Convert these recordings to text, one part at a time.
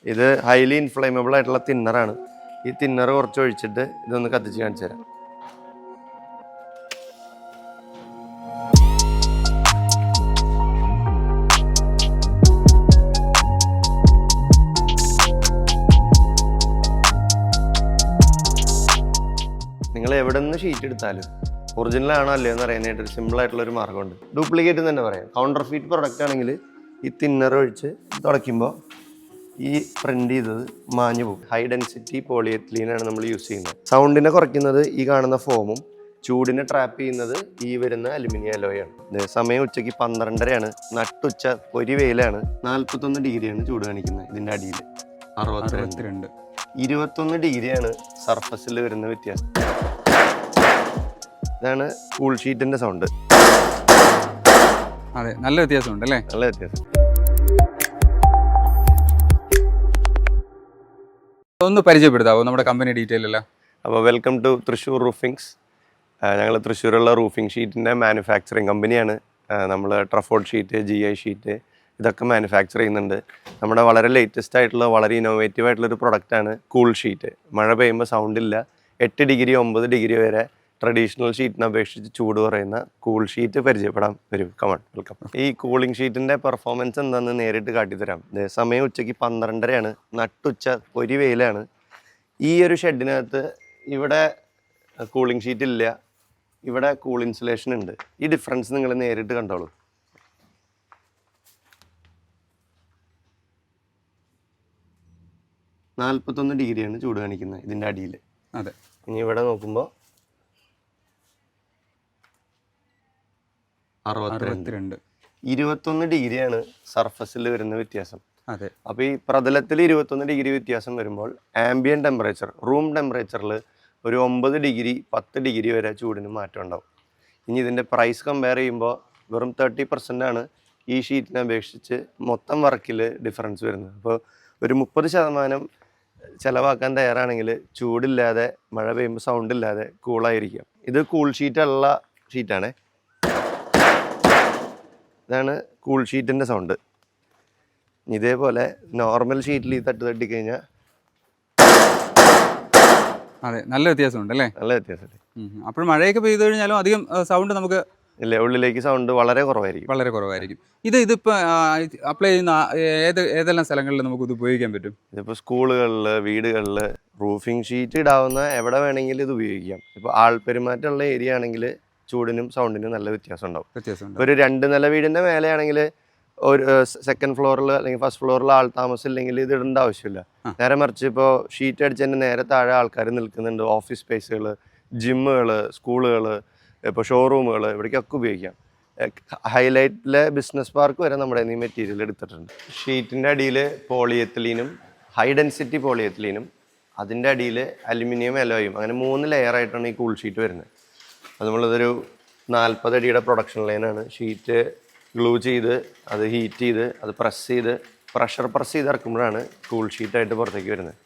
ഇത് highly inflammable ആയിട്ടുള്ള തിന്നറാണ്. ഈ തിന്നർ കുറച്ച് ഒഴിച്ചിട്ട് ഇതൊന്ന് കത്തിച്ച് കാണിച്ചു തരാം. നിങ്ങൾ എവിടെ നിന്ന് ഷീറ്റ് എടുത്താലും ഒറിജിനൽ ആണോ അല്ലയോ എന്ന് അറിയാനായിട്ട് ഒരു സിമ്പിൾ ആയിട്ടുള്ള ഒരു മാർഗ്ഗമുണ്ട്. ഡ്യൂപ്ലിക്കേറ്റ് തന്നെ പറയാം. കൗണ്ടർ ഫീറ്റ് പ്രൊഡക്റ്റ് ആണെങ്കിൽ ഈ തിന്നർ ഒഴിച്ച് തുടയ്ക്കുമ്പോൾ ഈ പ്രിന്റ് ചെയ്തത് മാഞ്ഞു പോകും. ഹൈ ഡെൻസിറ്റി പോളിയെത്തിലീനാണ് നമ്മൾ യൂസ് ചെയ്യുന്നത്. സൗണ്ടിനെ കുറയ്ക്കുന്നത് ഈ കാണുന്ന ഫോമും, ചൂടിനെ ട്രാപ്പ് ചെയ്യുന്നത് ഈ വരുന്ന അലുമിനിയം അലോയാണ്. സമയം ഉച്ചയ്ക്ക് 12:30 നട്ടുച്ച ഒരു വെയിലാണ്. 41 ഡിഗ്രിയാണ് ചൂട് കാണിക്കുന്നത്. ഇതിൻ്റെ അടിയിൽ 62. 21 ഡിഗ്രിയാണ് സർഫസിൽ വരുന്ന വ്യത്യാസം. ഇതാണ് കൂൾ ഷീറ്റിന്റെ സൗണ്ട്. അതെ, നല്ല വ്യത്യാസമുണ്ട് അല്ലേ? നല്ല വ്യത്യാസം. ഒന്ന് പരിചയപ്പെടുത്താവോ നമ്മുടെ കമ്പനി ഡീറ്റെയിൽ എല്ലാം? അപ്പോൾ വെൽക്കം ടു തൃശ്ശൂർ റൂഫിങ്സ്. ഞങ്ങൾ തൃശ്ശൂരുള്ള റൂഫിംഗ് ഷീറ്റിൻ്റെ മാനുഫാക്ചറിങ് കമ്പനിയാണ്. നമ്മൾ ട്രഫോർഡ് ഷീറ്റ്, GI ഷീറ്റ് ഇതൊക്കെ മാനുഫാക്ചർ ചെയ്യുന്നുണ്ട്. നമ്മുടെ വളരെ ലേറ്റസ്റ്റ് ആയിട്ടുള്ള വളരെ ഇന്നോവേറ്റീവ് ആയിട്ടുള്ളൊരു പ്രൊഡക്റ്റാണ് കൂൾ ഷീറ്റ്. മഴ പെയ്യുമ്പോൾ സൗണ്ടില്ല. 8 ഡിഗ്രി 9 ഡിഗ്രി വരെ ട്രഡീഷണൽ ഷീറ്റിനെ അപേക്ഷിച്ച് ചൂട് കുറയുന്ന കൂൾ ഷീറ്റ് പരിചയപ്പെടാൻ വരും. Come on, welcome. ഈ കൂളിംഗ് ഷീറ്റിൻ്റെ പെർഫോമൻസ് എന്താണെന്ന് നേരിട്ട് കാട്ടിത്തരാം. സമയം ഉച്ചയ്ക്ക് 12:30 നട്ടുച്ച ഒരു വെയിലാണ്. ഈ ഒരു ഷെഡിനകത്ത് ഇവിടെ കൂളിംഗ് ഷീറ്റ് ഇല്ല, ഇവിടെ കൂൾ ഇൻസുലേഷൻ ഉണ്ട്. ഈ ഡിഫറൻസ് നിങ്ങൾ നേരിട്ട് കണ്ടോളൂ. -41 ഡിഗ്രിയാണ് ചൂട് കാണിക്കുന്നത് ഇതിൻ്റെ അടിയിൽ. അതെ. ഇനി ഇവിടെ നോക്കുമ്പോൾ 62. 21 ഡിഗ്രിയാണ് സർഫസിൽ വരുന്ന വ്യത്യാസം. അതെ. അപ്പോൾ ഈ പ്രതലത്തിൽ 21 ഡിഗ്രി വ്യത്യാസം വരുമ്പോൾ ആംബിയൻ ടെമ്പറേച്ചർ, റൂം ടെമ്പറേച്ചറിൽ ഒരു 9 ഡിഗ്രി 10 ഡിഗ്രി വരെ ചൂടിന് മാറ്റം ഉണ്ടാവും. ഇനി ഇതിൻ്റെ പ്രൈസ് കമ്പയർ ചെയ്യുമ്പോൾ വെറും 30% ആണ് ഈ ഷീറ്റിനെ അപേക്ഷിച്ച് മൊത്തം വർക്കിൽ ഡിഫറൻസ് വരുന്നത്. അപ്പോൾ ഒരു 30% ചിലവാക്കാൻ തയ്യാറാണെങ്കിൽ ചൂടില്ലാതെ മഴ പെയ്യുമ്പോൾ സൗണ്ട് ഇല്ലാതെ കൂളായിരിക്കാം. ഇത് കൂൾ ഷീറ്റുള്ള ഷീറ്റാണ്. ഇതാണ് കൂൾ ഷീറ്റിൻ്റെ സൗണ്ട്. ഇതേപോലെ നോർമൽ ഷീറ്റിൽ ഈ തട്ടി കഴിഞ്ഞാൽ അതെ, നല്ല വ്യത്യാസമുണ്ട് അല്ലേ? നല്ല വ്യത്യാസമല്ലേ? അപ്പോൾ മഴയൊക്കെ പെയ്തു കഴിഞ്ഞാലും അധികം സൗണ്ട് നമുക്ക് ഇല്ല, ഉള്ളിലേക്ക് സൗണ്ട് വളരെ കുറവായിരിക്കും. വളരെ കുറവായിരിക്കും. ഇതിപ്പോൾ അപ്ലൈ ചെയ്യുന്ന ഏതെല്ലാം സ്ഥലങ്ങളിൽ നമുക്ക് ഇത് ഉപയോഗിക്കാൻ പറ്റും? ഇതിപ്പോൾ സ്കൂളുകളിൽ, വീടുകളിൽ, റൂഫിംഗ് ഷീറ്റ് ഇടാവുന്ന എവിടെ വേണമെങ്കിലും ഇത് ഉപയോഗിക്കാം. ഇപ്പോൾ ആൾപ്പെരുമാറ്റമുള്ള ഏരിയ ആണെങ്കിൽ ചൂടിനും സൗണ്ടിനും നല്ല വ്യത്യാസം ഉണ്ടാവും. ഒരു 2 നില വീടിൻ്റെ മേലെയാണെങ്കിൽ ഒരു സെക്കൻഡ് ഫ്ലോറിൽ അല്ലെങ്കിൽ ഫസ്റ്റ് ഫ്ലോറിൽ ആൾ താമസം ഇല്ലെങ്കിൽ ഇത് ഇടേണ്ട ആവശ്യമില്ല. നേരെ മറിച്ച് ഇപ്പോൾ ഷീറ്റ് അടിച്ചതിൻ്റെ നേരെ താഴെ ആൾക്കാർ നിൽക്കുന്നുണ്ട്. ഓഫീസ് സ്പേസുകൾ, ജിമ്മുകൾ, സ്കൂളുകൾ, ഇപ്പോൾ ഷോറൂമുകൾ, ഇവിടേക്കൊക്കെ ഉപയോഗിക്കാം. ഹൈലൈറ്റിലെ ബിസിനസ് പാർക്ക് വരെ നമ്മുടെ ഈ മെറ്റീരിയൽ എടുത്തിട്ടുണ്ട്. ഷീറ്റിൻ്റെ അടിയിൽ പോളിയെത്തിലീനും ഹൈ ഡെൻസിറ്റി പോളിയെത്തിലീനും അതിൻ്റെ അടിയിൽ അലുമിനിയം അലോയും, അങ്ങനെ 3 ലെയറായിട്ടാണ് ഈ കൂൾ ഷീറ്റ് വരുന്നത്. അത് നമ്മളിതൊരു 40 അടിയുടെ പ്രൊഡക്ഷൻ ലൈനാണ്. ഷീറ്റ് ഗ്ലൂ ചെയ്ത് അത് ഹീറ്റ് ചെയ്ത് അത് പ്രഷർ പ്രസ് ചെയ്ത് ഇറക്കുമ്പോഴാണ് കൂൾ ഷീറ്റായിട്ട് പുറത്തേക്ക് വരുന്നത്.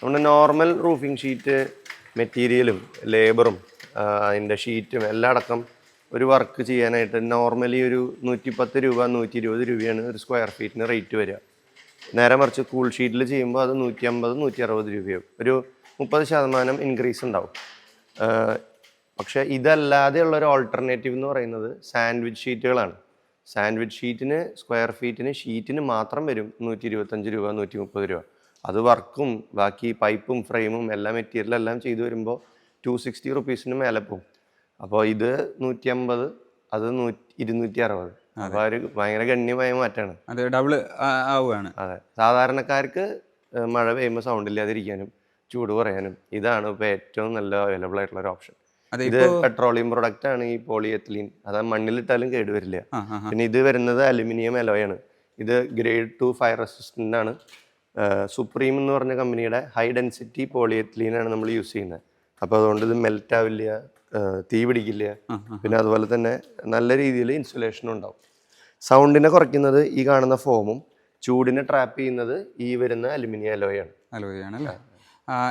നമ്മുടെ നോർമൽ റൂഫിംഗ് ഷീറ്റ് മെറ്റീരിയലും ലേബറും അതിൻ്റെ ഷീറ്റും എല്ലാം അടക്കം ഒരു വർക്ക് ചെയ്യാനായിട്ട് നോർമലി ഒരു 110 രൂപ 120 രൂപയാണ് ഒരു സ്ക്വയർ ഫീറ്റിന് റേറ്റ് വരിക. നേരെ മറിച്ച് കൂൾ ഷീറ്റിൽ ചെയ്യുമ്പോൾ അത് 150 160 രൂപയാവും. ഒരു 30% ഇൻക്രീസ് ഉണ്ടാവും. പക്ഷേ ഇതല്ലാതെയുള്ളൊരു ഓൾട്ടർനേറ്റീവ് എന്ന് പറയുന്നത് സാൻഡ്വിച്ച് ഷീറ്റുകളാണ്. സാൻഡ്വിച്ച് ഷീറ്റിന് സ്ക്വയർ ഫീറ്റിന് ഷീറ്റിന് മാത്രം വരും 125 രൂപ 130 രൂപ. അത് വർക്കും ബാക്കി പൈപ്പും ഫ്രെയിമും എല്ലാ മെറ്റീരിയലും എല്ലാം ചെയ്തു വരുമ്പോൾ 260 റുപ്പീസിന് മേലെ പോകും. അപ്പോൾ ഇത് 150, അത് 260. അപ്പോൾ ഒരു ഭയങ്കര ഗണ്യമായ മാറ്റമാണ്. അത് ഡബിൾ ആവുകയാണ്. അതെ, സാധാരണക്കാർക്ക് മഴ പെയ്യുമ്പോൾ സൗണ്ട് ഇല്ലാതിരിക്കാനും ചൂട് കുറയാനും ഇതാണ് ഇപ്പോൾ ഏറ്റവും നല്ല അവൈലബിൾ ആയിട്ടുള്ള ഒരു ഓപ്ഷൻ. ഇത് പെട്രോളിയം പ്രൊഡക്റ്റ് ആണ് ഈ പോളിയെത്തിലീൻ. അത് മണ്ണിലിട്ടാലും കേടുവരില്ല. പിന്നെ ഇത് വരുന്നത് അലുമിനിയം അലോയാണ്. ഇത് ഗ്രേഡ് 2 ഫയർ റെസിസ്റ്റൻ്റ് ആണ്. സുപ്രീം എന്ന് പറഞ്ഞ കമ്പനിയുടെ ഹൈ ഡെൻസിറ്റി പോളിയെത്തിലീനാണ് നമ്മൾ യൂസ് ചെയ്യുന്നത്. അപ്പോൾ അതുകൊണ്ട് ഇത് മെൽറ്റ് ആവില്ല, തീ പിടിക്കില്ല. പിന്നെ അതുപോലെ തന്നെ നല്ല രീതിയിൽ ഇൻസുലേഷനും ഉണ്ടാവും. സൗണ്ടിനെ കുറയ്ക്കുന്നത് ഈ കാണുന്ന ഫോമും, ചൂടിനെ ട്രാപ്പ് ചെയ്യുന്നത് ഈ വരുന്ന അലുമിനിയം അലോയാണ്. അല്ലേ?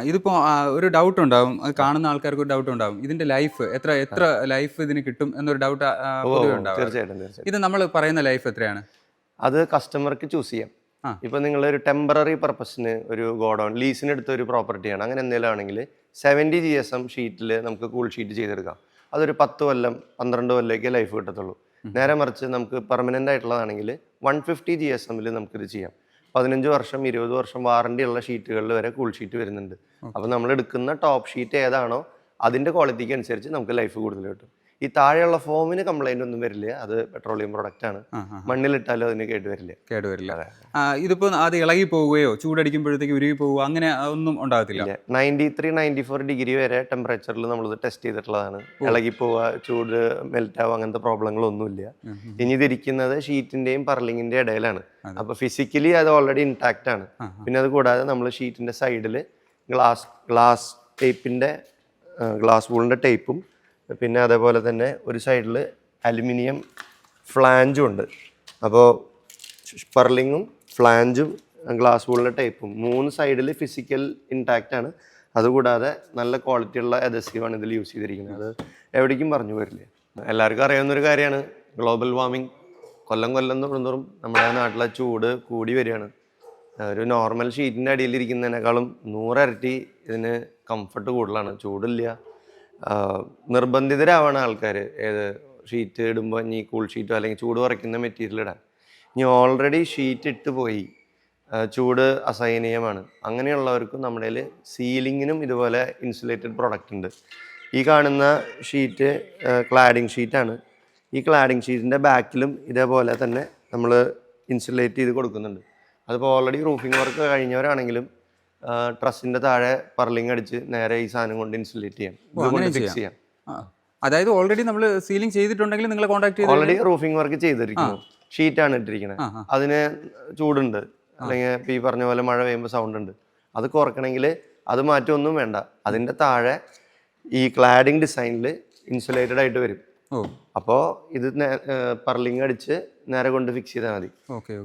ഇതിപ്പോൾ ഒരു ഡൗട്ട് ഉണ്ടാവും, അത് കാണുന്ന ആൾക്കാർക്ക് ഒരു ഡൗട്ട് ഉണ്ടാവും, ഇതിന്റെ ലൈഫ് എത്ര ലൈഫ് ഇതിന് കിട്ടും എന്നൊരു ഡൗട്ട് ഉണ്ടാവും. തീർച്ചയായിട്ടും. ഇത് നമ്മൾ പറയുന്ന ലൈഫ് എത്രയാണ്? അത് കസ്റ്റമർക്ക് ചൂസ് ചെയ്യാം. ഇപ്പൊ നിങ്ങൾ ഒരു ടെമ്പററി പർപ്പസിന് ഒരു ഗോഡൗൺ ലീസിന് എടുത്ത ഒരു പ്രോപ്പർട്ടിയാണ്, അങ്ങനെ എന്തെങ്കിലും ആണെങ്കിൽ 70 GSM ഷീറ്റിൽ നമുക്ക് കൂൾ ഷീറ്റ് ചെയ്തെടുക്കാം. അതൊരു 10 കൊല്ലം 12 കൊല്ലമൊക്കെ ലൈഫ് കിട്ടത്തുള്ളൂ. നേരെ മറിച്ച് നമുക്ക് പെർമനന്റ് ആയിട്ടുള്ളതാണെങ്കിൽ 150 GSM നമുക്കിത് ചെയ്യാം. 15 വർഷം 20 വർഷം വാറണ്ടി ഉള്ള ഷീറ്റുകളിൽ വരെ കൂൾ ഷീറ്റ് വരുന്നുണ്ട്. അപ്പോൾ നമ്മൾ എടുക്കുന്ന ടോപ്പ് ഷീറ്റ് ഏതാണോ അതിന്റെ ക്വാളിറ്റിക്ക് അനുസരിച്ച് നമുക്ക് ലൈഫ് കൂടുതൽ കിട്ടും. ഈ താഴെയുള്ള ഫോമിന് കംപ്ലൈന്റ് ഒന്നും വരില്ല, അത് പെട്രോളിയം പ്രൊഡക്റ്റ് ആണ്, മണ്ണിലിട്ടാലും അതിന് കേടുവരില്ല. ഇതിപ്പോ അത് ഇളകി പോവുകയോ ചൂടടിക്കുമ്പോഴത്തേക്ക് ഉരുകി പോവുകയോ അങ്ങനെ ഒന്നും ഉണ്ടാകത്തില്ല. 93-94 ഡിഗ്രി വരെ ടെമ്പറേച്ചറിൽ നമ്മളിത് ടെസ്റ്റ് ചെയ്തിട്ടുള്ളതാണ്. ഇളകി പോവുക, ചൂട് മെൽറ്റ് ആവുക, അങ്ങനത്തെ പ്രോബ്ലങ്ങളൊന്നുമില്ല. ഇനി ഇതിരിക്കുന്നത് ഷീറ്റിന്റെയും പർലിങ്ങിന്റെ ഇടയിലാണ്. അപ്പൊ ഫിസിക്കലി അത് ഓൾറെഡി ഇൻടാക്റ്റ് ആണ്. പിന്നെ അത് കൂടാതെ നമ്മൾ ഷീറ്റിന്റെ സൈഡിൽ ഗ്ലാസ് ടേപ്പിന്റെ ഗ്ലാസ് വൂളിന്റെ ടേപ്പും പിന്നെ അതേപോലെ തന്നെ ഒരു സൈഡിൽ അലുമിനിയം ഫ്ലാഞ്ചും ഉണ്ട്. അപ്പോൾ പർലിങ്ങും ഫ്ലാഞ്ചും ഗ്ലാസ് വൂളിൻ്റെ ടൈപ്പും 3 സൈഡിൽ ഫിസിക്കൽ ഇൻടാക്റ്റ് ആണ്. അതുകൂടാതെ നല്ല ക്വാളിറ്റി ഉള്ള അഡസീവാണ് ഇതിൽ യൂസ് ചെയ്തിരിക്കുന്നത്. അത് എവിടേക്കും പറഞ്ഞു വരില്ല. എല്ലാവർക്കും അറിയാവുന്നൊരു കാര്യമാണ് ഗ്ലോബൽ വാർമിംഗ്. കൊല്ലം തോറും നമ്മുടെ നാട്ടിലെ ചൂട് കൂടി വരികയാണ്. ഒരു നോർമൽ ഷീറ്റിൻ്റെ അടിയിലിരിക്കുന്നതിനേക്കാളും 100 ഇരട്ടി ഇതിന് കംഫർട്ട് കൂടുതലാണ്. ചൂടില്ല, നിർബന്ധിതരാവാണ് ആൾക്കാർ ഏത് ഷീറ്റ് ഇടുമ്പോൾ ഇനി കൂൾ ഷീറ്റോ അല്ലെങ്കിൽ ചൂട് കുറയ്ക്കുന്ന മെറ്റീരിയൽ ഇടാൻ. ഇനി ഓൾറെഡി ഷീറ്റ് ഇട്ട് പോയി ചൂട് അസഹനീയമാണ്, അങ്ങനെയുള്ളവർക്കും നമ്മുടെ സീലിങ്ങിനും ഇതുപോലെ ഇൻസുലേറ്റഡ് പ്രൊഡക്റ്റ് ഉണ്ട്. ഈ കാണുന്ന ഷീറ്റ് ക്ലാഡിങ് ഷീറ്റാണ്. ഈ ക്ലാഡിങ് ഷീറ്റിൻ്റെ ബാക്കിലും ഇതേപോലെ തന്നെ നമ്മൾ ഇൻസുലേറ്റ് ചെയ്ത് കൊടുക്കുന്നുണ്ട്. അതിപ്പോൾ ഓൾറെഡി റൂഫിംഗ് വർക്ക് കഴിഞ്ഞവരാണെങ്കിലും ട്രസ്സിന്റെ താഴെ പർലിംഗ് അടിച്ച് നേരെ ഈ സാധനം കൊണ്ട് ഇൻസുലേറ്റ് ചെയ്യാം, ഫിക്സ് ചെയ്യാം. അതായത് ഓൾറെഡി നമ്മൾ സീലിംഗ് ചെയ്തിട്ടുണ്ടെങ്കിൽ നിങ്ങളെ കോൺടാക്ട് ചെയ്ത് ഓൾറെഡി റൂഫിംഗ് വർക്ക് ചെയ്തിരിക്കുന്നു, ഷീറ്റാണ് ഇട്ടിരിക്കുന്നത്, അതിന് ചൂടുണ്ട് അല്ലെങ്കിൽ ഇപ്പം ഈ പറഞ്ഞ പോലെ മഴ പെയ്യുമ്പോൾ സൗണ്ട് ഉണ്ട്, അത് കുറക്കണമെങ്കിൽ അത് മാറ്റമൊന്നും വേണ്ട. അതിൻ്റെ താഴെ ഈ ക്ലാഡിങ് ഡിസൈനിൽ ഇൻസുലേറ്റഡ് ആയിട്ട് വരും. അപ്പോൾ ഇത് പർലിംഗ് അടിച്ച് നേരെ കൊണ്ട് ഫിക്സ് ചെയ്താൽ മതി.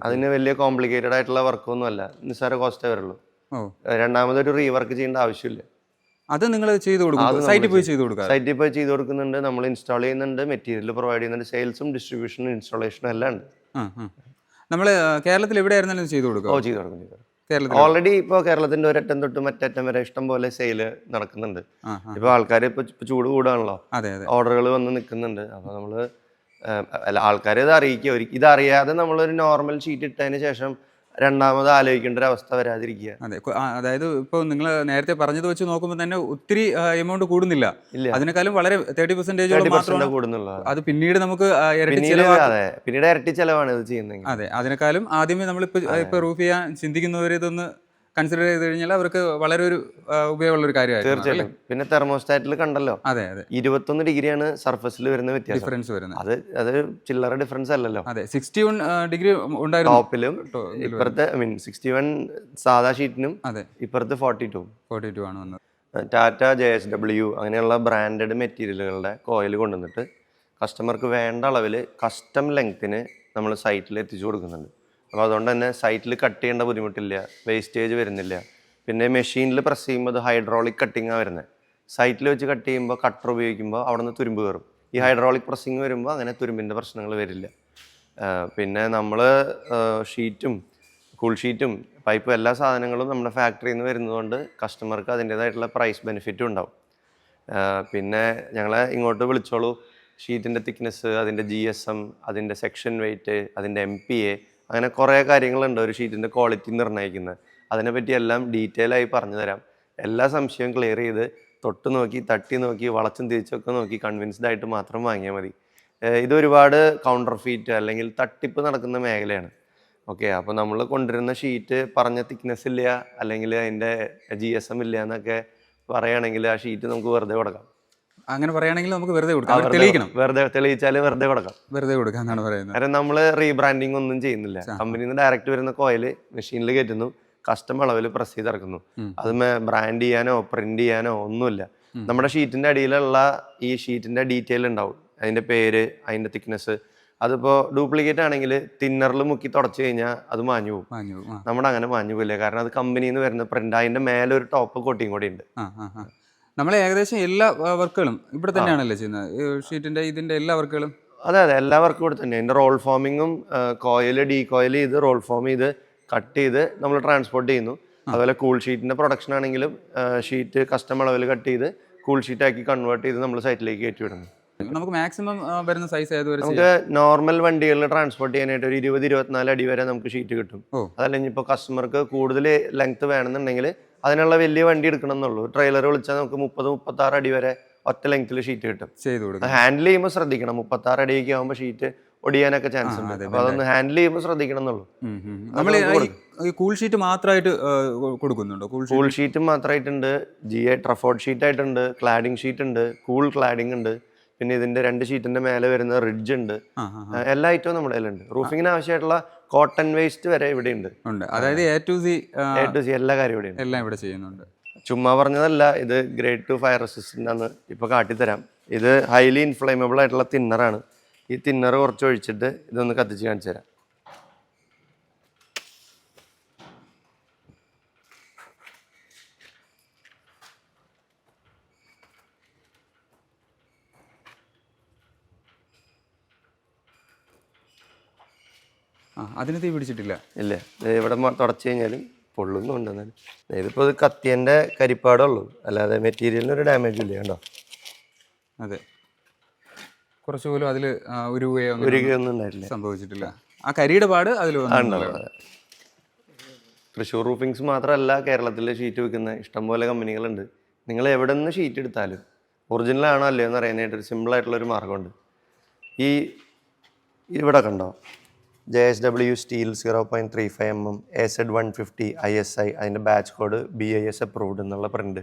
അതിന് വലിയ കോംപ്ലിക്കേറ്റഡ് ആയിട്ടുള്ള വർക്കൊന്നും അല്ല, നിസ്സാര കോസ്റ്റേ വരുള്ളൂ. രണ്ടാമതൊരു റീവർക്ക് ചെയ്യേണ്ട ആവശ്യമില്ല. അത് നിങ്ങൾ ചെയ്ത് കൊടുക്കും, സൈറ്റിൽ പോയി ചെയ്ത് കൊടുക്കുന്നുണ്ട്, നമ്മൾ ഇൻസ്റ്റാൾ ചെയ്യുന്നുണ്ട്, മെറ്റീരിയൽ പ്രൊവൈഡ് ചെയ്യുന്നുണ്ട്, സെയിൽസും ഡിസ്ട്രിബ്യൂഷനും ഇൻസ്റ്റാളേഷനും എല്ലാം ഉണ്ട്. നമ്മൾ കേരളത്തിൽ എവിടെയായിരുന്നാലും ചെയ്ത് കൊടുക്കും. ചെയ്ത് കൊടുക്കും. ഓൾറെഡി ഇപ്പോൾ കേരളത്തിന്റെ ഒരറ്റം തൊട്ട് മറ്ററ്റം വരെ ഇഷ്ടം പോലെ സെയില് നടക്കുന്നുണ്ട്. ഇപ്പൊ ആൾക്കാർ ഇപ്പൊ ചൂട് കൂടാണല്ലോ, ഓർഡറുകൾ വന്ന് നിൽക്കുന്നുണ്ട്. അപ്പൊ നമ്മള് ആൾക്കാരെ ഇത് അറിയിക്കുക. ഇത് അറിയാതെ നമ്മളൊരു നോർമൽ ഷീറ്റ് ഇട്ടതിന് ശേഷം രണ്ടാമത് ആലോചിക്കേണ്ട ഒരു അവസ്ഥ വരാതിരിക്കുക. അതെ, അതായത് ഇപ്പോൾ നിങ്ങൾ നേരത്തെ പറഞ്ഞത് വെച്ച് നോക്കുമ്പോൾ തന്നെ ഒത്തിരി എമൗണ്ട് കൂടുന്നില്ല, അതിനേക്കാളും വളരെ 30% കൂടുന്നുള്ളൂ. അത് പിന്നീട് നമുക്ക് പിന്നീട് ഇരട്ടി ചെലവാണ് ഇത് ചെയ്യുന്നത്. അതെ, അതിനേക്കാളും ആദ്യമേ നമ്മളിപ്പോൾ റൂഫ് ചെയ്യാൻ ചിന്തിക്കുന്നവരെ ഇതൊന്ന് കൺസിഡർ ചെയ്ത് കഴിഞ്ഞാൽ അവർക്ക് വളരെ ഒരു ഉപയോഗമുള്ള ഒരു കാര്യമായിരുന്നു. തീർച്ചയായിട്ടും. പിന്നെ തെർമോസ്റ്റാറ്റിൽ കണ്ടല്ലോ, 21 ഡിഗ്രിയാണ് സർഫസിൽ വരുന്ന ഡിഫറൻസ് വരുന്നത്. അത് ചില്ലറ ഡിഫറൻസ് അല്ലല്ലോ. അതെ, 61 ഡിഗ്രി ഉണ്ടായിരുന്നു ടോപ്പിലും ഇപ്പുറത്തെ 61 സാധാ ഷീറ്റിനും ഇപ്പുറത്ത് 42 ആണ് വന്നത്. ടാറ്റ, JSW അങ്ങനെയുള്ള ബ്രാൻഡഡ് മെറ്റീരിയലുകളുടെ കോയിൽ കൊണ്ടുവന്നിട്ട് കസ്റ്റമർക്ക് വേണ്ട അളവിൽ കസ്റ്റം ലെങ്ത്തിന് നമ്മൾ സൈറ്റിൽ എത്തിച്ചു കൊടുക്കുന്നുണ്ട്. അപ്പോൾ അതുകൊണ്ട് തന്നെ സൈറ്റിൽ കട്ട് ചെയ്യേണ്ട ബുദ്ധിമുട്ടില്ല, വേസ്റ്റേജ് വരുന്നില്ല. പിന്നെ മെഷീനിൽ പ്രസ് ചെയ്യുമ്പോൾ അത് ഹൈഡ്രോളിക് കട്ടിങ്ങാണ് വരുന്നത്. സൈറ്റിൽ വെച്ച് കട്ട് ചെയ്യുമ്പോൾ കട്ടർ ഉപയോഗിക്കുമ്പോൾ അവിടെ നിന്ന് തുരുമ്പ് കയറും. ഈ ഹൈഡ്രോളിക് പ്രസ്സിങ് വരുമ്പോൾ അങ്ങനെ തുരുമ്പിൻ്റെ പ്രശ്നങ്ങൾ വരില്ല. പിന്നെ നമ്മൾ ഷീറ്റും കൂൾ ഷീറ്റും പൈപ്പും എല്ലാ സാധനങ്ങളും നമ്മുടെ ഫാക്ടറിയിൽ നിന്ന് വരുന്നതുകൊണ്ട് കസ്റ്റമർക്ക് അതിൻ്റേതായിട്ടുള്ള പ്രൈസ് ബെനിഫിറ്റും ഉണ്ടാവും. പിന്നെ ഞങ്ങളെ ഇങ്ങോട്ട് വിളിച്ചോളൂ, ഷീറ്റിൻ്റെ തിക്നെസ്, അതിൻ്റെ GSM, അതിൻ്റെ സെക്ഷൻ വെയിറ്റ്, അതിൻ്റെ MPA, അങ്ങനെ കുറേ കാര്യങ്ങളുണ്ട് ഒരു ഷീറ്റിൻ്റെ ക്വാളിറ്റി നിർണ്ണയിക്കുന്നത്. അതിനെപ്പറ്റി എല്ലാം ഡീറ്റെയിൽ ആയി പറഞ്ഞു തരാം. എല്ലാ സംശയവും ക്ലിയർ ചെയ്ത് തൊട്ട് നോക്കി തട്ടി നോക്കി വളച്ചും തിരിച്ചൊക്കെ നോക്കി കൺവിൻസ്ഡ് ആയിട്ട് മാത്രം വാങ്ങിയാൽ മതി. ഇതൊരുപാട് കൗണ്ടർ ഫീറ്റ് അല്ലെങ്കിൽ തട്ടിപ്പ് നടക്കുന്ന മേഖലയാണ്. ഓക്കെ, അപ്പോൾ നമ്മൾ കൊണ്ടുവരുന്ന ഷീറ്റ് പറഞ്ഞ തിക്നെസ് ഇല്ല അല്ലെങ്കിൽ അതിൻ്റെ GSM ഇല്ല എന്നൊക്കെ പറയുകയാണെങ്കിൽ ആ ഷീറ്റ് നമുക്ക് വെറുതെ കൊടുക്കാം. അങ്ങനെ പറയുകയാണെങ്കിൽ നമുക്ക് വെറുതെ കൊടുക്കാം, തെളിയിക്കണം. വെറുതെ തെളിയിച്ചാൽ വെറുതെ കൊടുക്കാം എന്നാണ് പറയുന്നത്. കാരണം നമ്മൾ റീബ്രാൻഡിങ് ഒന്നും ചെയ്യുന്നില്ല. കമ്പനിയിൽ നിന്ന് ഡയറക്റ്റ് വരുന്ന കോയിൽ മെഷീനിൽ കയറ്റുന്നു, കസ്റ്റം അളവിൽ പ്രസ് ചെയ്തിറക്കുന്നു. അത് ബ്രാൻഡ് ചെയ്യാനോ പ്രിന്റ് ചെയ്യാനോ ഒന്നുമില്ല. നമ്മുടെ ഷീറ്റിന്റെ അടിയിലുള്ള ഈ ഷീറ്റിന്റെ ഡീറ്റെയിൽ ഉണ്ടാവും, അതിന്റെ പേര്, അതിന്റെ തിക്നെസ്. അതിപ്പോൾ ഡ്യൂപ്ലിക്കേറ്റ് ആണെങ്കിൽ തിന്നറിൽ മുക്കി തുടച്ചു കഴിഞ്ഞാൽ അത് മാഞ്ഞു പോകും. നമ്മുടെ അങ്ങനെ മാഞ്ഞു പോയില്ല, കാരണം അത് കമ്പനിയിൽ നിന്ന് വരുന്ന പ്രിന്റ്. അതിന്റെ മേലെ ഒരു ടോപ്പ് കോട്ടിങ് കൂടി ഉണ്ട്. നമ്മൾ ഏകദേശം എല്ലാ വർക്കുകളും ഇവിടെ തന്നെയാണല്ലേ ചെയ്യുന്നത്, ഷീറ്റിന്റെ ഇതിന്റെ എല്ലാ വർക്കുകളും? അതെ, എല്ലാ വർക്കും ഇവിടെ തന്നെ. അതിന്റെ റോൾ ഫോമിങ്ങും കോയിൽ ഡീകോയിൽ ചെയ്ത് റോൾ ഫോം ചെയ്ത് കട്ട് ചെയ്ത് നമ്മൾ ട്രാൻസ്പോർട്ട് ചെയ്യുന്നു. അതുപോലെ കൂൾ ഷീറ്റിന്റെ പ്രൊഡക്ഷൻ ആണെങ്കിലും ഷീറ്റ് കസ്റ്റം അളവിൽ കട്ട് ചെയ്ത് കൂൾ ഷീറ്റ് ആക്കി കൺവേർട്ട് ചെയ്ത് നമ്മൾ സൈറ്റിലേക്ക് കയറ്റി വിടുന്നു. നമുക്ക് മാക്സിമം വരുന്ന സൈസ് ഏതുവരെ? നമുക്ക് നോർമൽ വണ്ടികളിൽ ട്രാൻസ്പോർട്ട് ചെയ്യാനായിട്ട് ഒരു 20-24 അടി വരെ നമുക്ക് ഷീറ്റ് കിട്ടും. അതല്ലെങ്കിൽ ഇപ്പോൾ കസ്റ്റമർക്ക് കൂടുതൽ ലെങ്ത് വേണമെന്നുണ്ടെങ്കിൽ അതിനുള്ള വലിയ വണ്ടി എടുക്കണം എന്നുള്ളൂ. ട്രെയിലർ വിളിച്ചാൽ നമുക്ക് 30-36 അടി വരെ ഒറ്റ ലെങ്ത്തിൽ ഷീറ്റ് കിട്ടും. ഹാൻഡിൽ ചെയ്യുമ്പോൾ ശ്രദ്ധിക്കണം. 36 അടിയൊക്കെ ആകുമ്പോൾ ഷീറ്റ് ഒടിയാനൊക്കെ ചാൻസ് ഉണ്ട്. അപ്പൊ അതൊന്ന് ഹാൻഡിൽ ചെയ്യുമ്പോൾ ശ്രദ്ധിക്കണം എന്നുള്ളൂ. നമ്മൾ കൂൾ ഷീറ്റ് മാത്രമായിട്ട് കൊടുക്കുന്നുണ്ടോ? കൂൾ ഷീറ്റ് മാത്രമായിട്ടുണ്ട്, GA ട്രഫോർഡ് ഷീറ്റ് ആയിട്ടുണ്ട്, ക്ലാഡിംഗ് ഷീറ്റ് ഉണ്ട്, കൂൾ ക്ലാഡിംഗ് ഉണ്ട്, പിന്നെ ഇതിന്റെ 2 ഷീറ്റിന്റെ മേലെ വരുന്ന റിഡ്ജ് ഉണ്ട്. എല്ലാ ഐറ്റവും നമ്മുടെ കയ്യിലുണ്ട്. റൂഫിങ്ങിന് ആവശ്യമായിട്ടുള്ള കോട്ടൺ വേസ്റ്റ് വരെ ഇവിടെ ഉണ്ട്. അതായത് A to Z എല്ലാ കാര്യം ഇവിടെ എല്ലാം ഇവിടെ ചെയ്യുന്നുണ്ട്. ചുമ്മാ പറഞ്ഞതല്ല, ഇത് ഗ്രേഡ് 2 ഫയർ റെസിസ്റ്റന്റ് ആണ്. ഇപ്പൊ കാട്ടിത്തരാം. ഇത് ഹൈലി ഇൻഫ്ലേമബിൾ ആയിട്ടുള്ള തിന്നറാണ്. ഈ തിന്നർ കുറച്ച് ഒഴിച്ചിട്ട് ഇതൊന്ന് കത്തിച്ച് കാണിച്ചു തരാം. അതിന് തീ പിടിച്ചിട്ടില്ല? ഇല്ല. ഇവിടെ തുടച്ചു കഴിഞ്ഞാലും പൊള്ളുന്നുണ്ട്. എന്നാലും ഇതിപ്പോൾ കത്തിയൻ്റെ കരിപ്പാടേ ഉള്ളൂ, അല്ലാതെ മെറ്റീരിയലിന് ഒരു ഡാമേജ് ഇല്ല. കണ്ടോ? അതെ, കുറച്ച് പോലും അതിൽ ഉരുകയൊന്നും ഉണ്ടായിട്ടില്ല, സംഭവിച്ചിട്ടില്ല. ആ കരിയുടെ പാട് അതിൽ തൃശ്ശൂർ റൂഫിങ്സ് മാത്രമല്ല, കേരളത്തിൽ ഷീറ്റ് വിൽക്കുന്ന ഇഷ്ടംപോലെ കമ്പനികളുണ്ട്. നിങ്ങൾ എവിടെ നിന്ന് ഷീറ്റ് എടുത്താലും ഒറിജിനൽ ആണോ അല്ലയോ എന്ന് അറിയാനായിട്ട് ഒരു സിമ്പിളായിട്ടുള്ളൊരു മാർഗമുണ്ട്. ഇവിടെ കണ്ടോ, JSW steel 0.35 mm AZ150 ISI, അതിൻ്റെ ബാച്ച് കോഡ് BIS അപ്രൂവ്ഡ് എന്നുള്ള പ്രിൻ്റ്.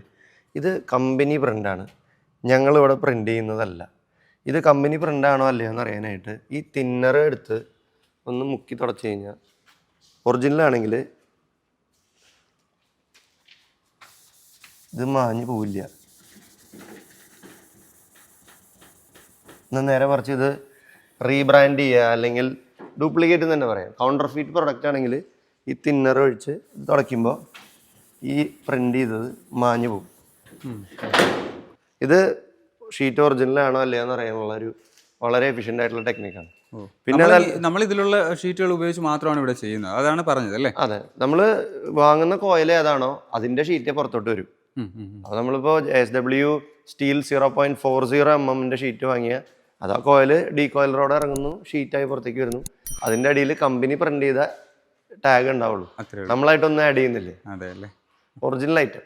ഇത് കമ്പനി പ്രിൻ്റാണ്, ഞങ്ങളിവിടെ പ്രിൻ്റ് ചെയ്യുന്നതല്ല. ഇത് കമ്പനി പ്രിൻ്റാണോ അല്ലയോ എന്ന് അറിയാനായിട്ട് ഈ തിന്നർ എടുത്ത് ഒന്ന് മുക്കി തുടച്ച് കഴിഞ്ഞാൽ ഒറിജിനലാണെങ്കിൽ ഇത് മാഞ്ഞു പോവില്ല. എന്നാൽ നേരെ മറിച്ച് ഇത് റീബ്രാൻഡ് ചെയ്യുക അല്ലെങ്കിൽ ഡ്യൂപ്ലിക്കേറ്റ് എന്ന് തന്നെ പറയാം. കൗണ്ടർ ഫീറ്റ് പ്രൊഡക്റ്റ് ആണെങ്കിൽ ഈ തിന്നർ ഒഴിച്ച് തുടയ്ക്കുമ്പോൾ ഈ പ്രിൻ്റ് ചെയ്തത് മാഞ്ഞു പോകും. ഇത് ഷീറ്റ് ഒറിജിനലാണോ അല്ലയോ എന്ന് അറിയാനുള്ള ഒരു വളരെ എഫിഷ്യൻ്റ് ആയിട്ടുള്ള ടെക്നിക്കാണ്. പിന്നെ നമ്മൾ ഇതിലുള്ള ഷീറ്റുകൾ ഉപയോഗിച്ച് മാത്രമാണ് ഇവിടെ ചെയ്യുന്നത്, അതാണ് പറഞ്ഞത് അല്ലേ? അതെ, നമ്മൾ വാങ്ങുന്ന കോയിൽ ഏതാണോ അതിൻ്റെ ഷീറ്റേ പുറത്തോട്ട് വരും. അത് നമ്മളിപ്പോൾ JSW സ്റ്റീൽ 0.40 mm ഷീറ്റ് വാങ്ങിയ അത് ആ കോയിൽ ഡീകോയിലറോടെ ഇറങ്ങുന്നു, ഷീറ്റായി പുറത്തേക്ക് വരുന്നു. അതിൻ്റെ അടിയിൽ കമ്പനി പ്രിന്റ് ചെയ്ത ടാഗ് ഉണ്ടാവുള്ളൂ, നമ്മളായിട്ടൊന്നും ആഡ് ചെയ്യുന്നില്ലേ. അതെ അല്ലേ, ഒറിജിനൽ ഐറ്റം.